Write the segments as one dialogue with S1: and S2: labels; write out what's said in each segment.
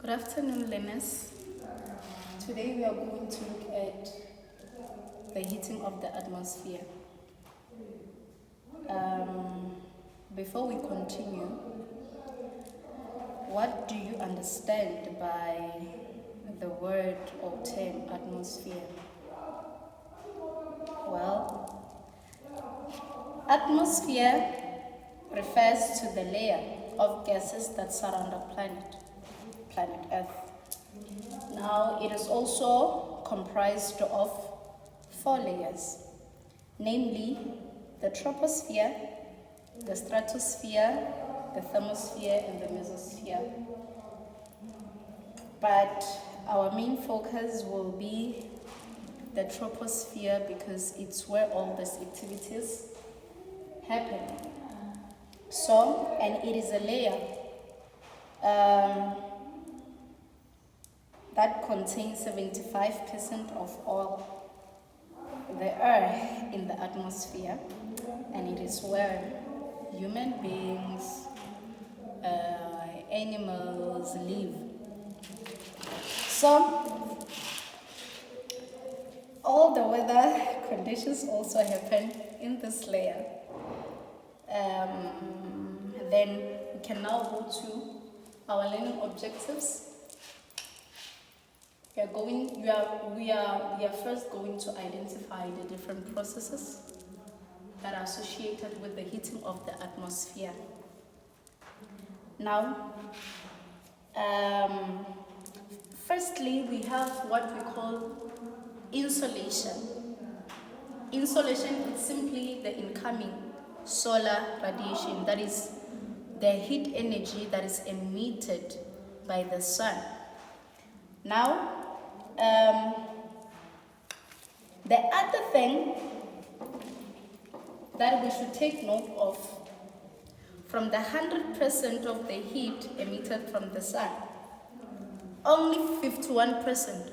S1: Good afternoon, learners. Today we are going to look at the heating of the atmosphere. Before we continue, what do you understand by the word or term atmosphere? Well, atmosphere refers to the layer of gases that surround our planet Earth. Now, it is also comprised of 4 layers, namely the troposphere, the stratosphere, the thermosphere, and the mesosphere. But our main focus will be the troposphere because it's where all these activities happen. So, and it is a layer that contains 75% of all the air in the atmosphere, and it is where human beings, animals live. So, all the weather conditions also happen in this layer. Then we can now go to our learning objectives. We are first going to identify the different processes that are associated with the heating of the atmosphere. Now, firstly, we have what we call insolation. Insolation is simply the incoming solar radiation, that is the heat energy that is emitted by the sun. Now, the other thing that we should take note of, from the 100% of the heat emitted from the sun, only 51%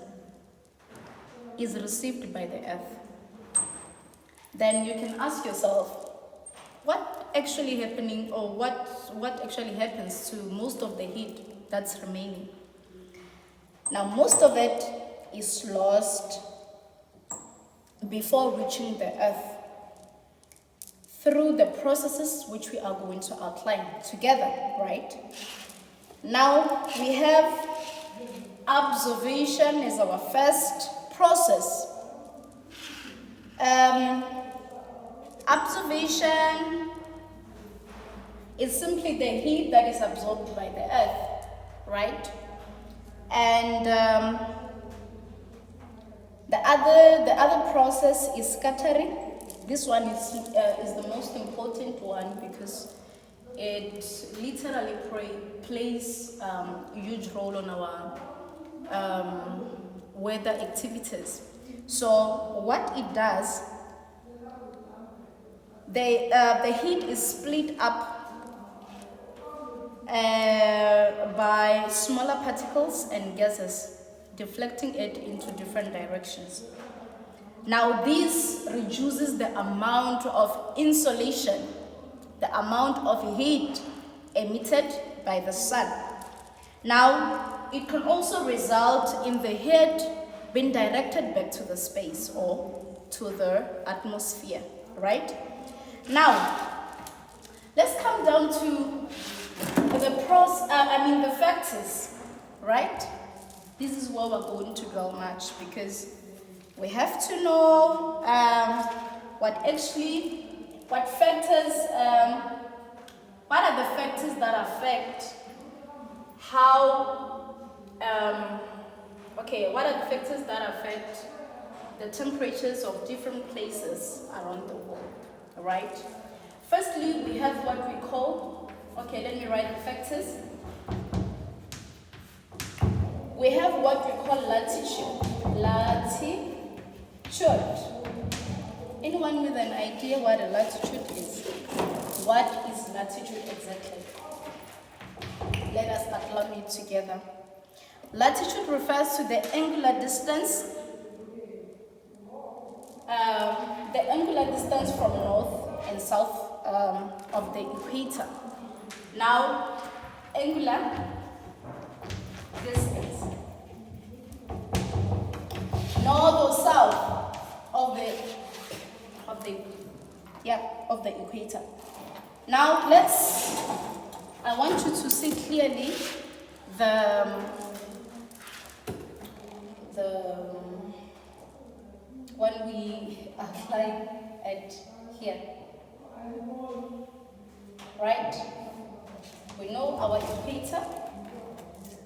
S1: is received by the earth. Then you can ask yourself, what actually happening, or what actually happens to most of the heat that's remaining? Now, most of it is lost before reaching the earth through the processes which we are going to outline together, right? Now, we have observation as our first process. Observation is simply the heat that is absorbed by the earth, right? And the other process is scattering. This one is the most important one because it literally plays a huge role on our weather activities. So what it does, the heat is split up by smaller particles and gases, deflecting it into different directions. Now, this reduces the amount of insolation, the amount of heat emitted by the sun. Now, it can also result in the heat being directed back to the space or to the atmosphere, right? Now, let's come down to the factors, right? This is where we're going to dwell much because we have to know what are the factors that affect what are the factors that affect the temperatures of different places around the world, right? Firstly, we have what we call, let me write the factors. We have what we call latitude. Anyone with an idea what a latitude is? What is latitude exactly? Let us outline it together. Latitude refers to the angular distance from north and south of the equator. Now, angular distance, north or south of the equator. Now I want you to see clearly when we apply it here, right? We know our equator.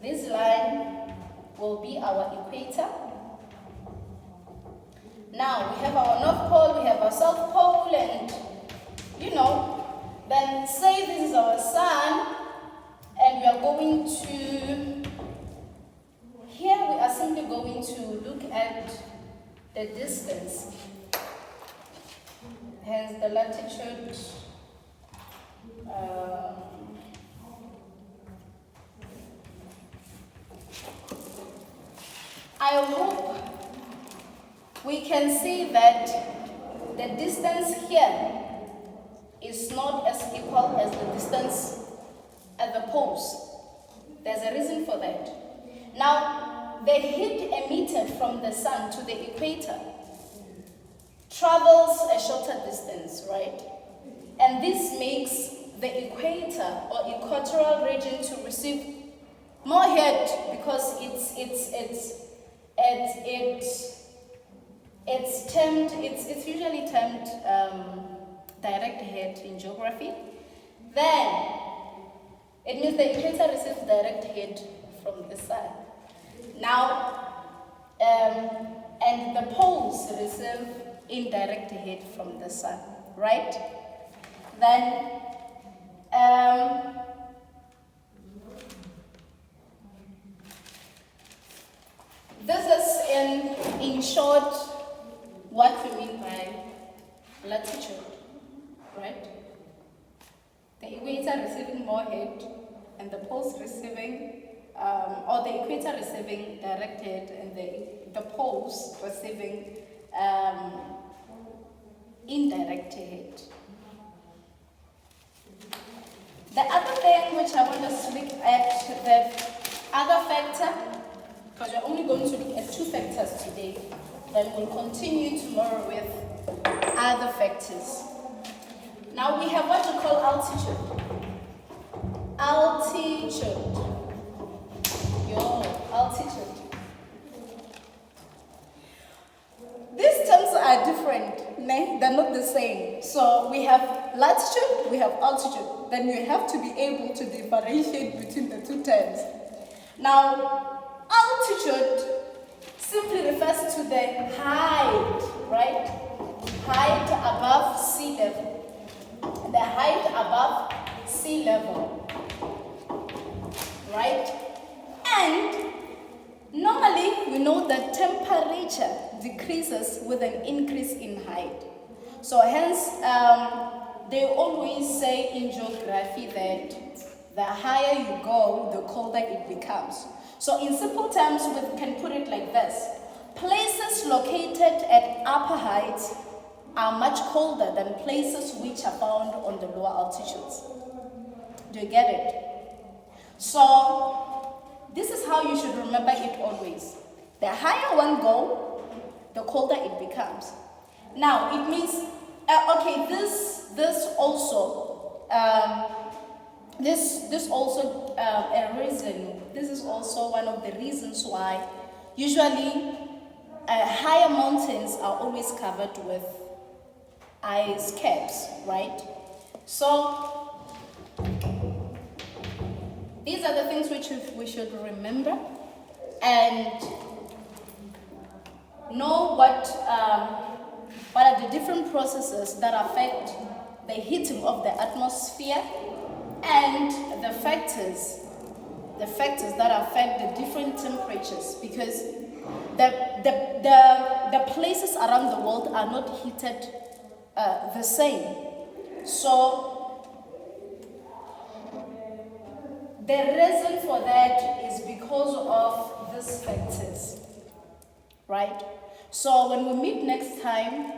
S1: This line will be our equator. Now we have our north pole, we have our south pole, and then say this is our sun, and we are going to, here we are simply going to look at the distance, hence the latitude. I hope we can see that the distance here is not as equal as the distance at the poles. There's a reason for that. Now, the heat emitted from the sun to the equator travels a shorter distance, right? And this makes the equator or equatorial region to receive more heat because it's usually termed direct heat in geography. Then it means the equator receives direct heat from the sun. Now, and the poles receive indirect heat from the sun, right? Then, this is in short what we mean by latitude, right? The equator receiving more heat and the poles receiving, or the equator receiving direct heat and the poles receiving indirect heat. The other thing which I want us to look at, the other factor, because we're only going to look at two factors today, then we'll continue tomorrow with other factors. Now we have what we call altitude. Altitude. Altitude. These terms are different, they're not the same. So we have latitude, we have altitude. Then you have to be able to differentiate between the two terms. Now, altitude simply refers to the height, right? Height above sea level. The height above sea level, right? And normally we know that temperature decreases with an increase in height. So hence, they always say in geography that the higher you go, the colder it becomes. So in simple terms, we can put it like this. Places located at upper heights are much colder than places which are found on the lower altitudes. Do you get it? So this is how you should remember it always. The higher one go, the colder it becomes. Now it means, this also a reason. This is also one of the reasons why usually higher mountains are always covered with ice caps, right? So these are the things which we should remember and know what are the different processes that affect the heating of the atmosphere and the factors that affect the different temperatures, because the places around the world are not heated the same. So the reason for that is because of these factors, right? So when we meet next time,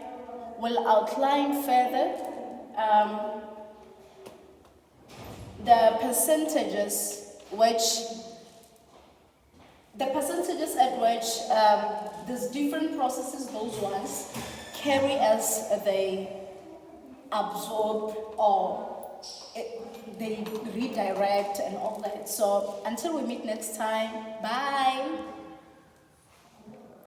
S1: we'll outline further the percentages which The percentages at which there's different processes, those ones carry as they absorb or they redirect and all that. So until we meet next time, bye.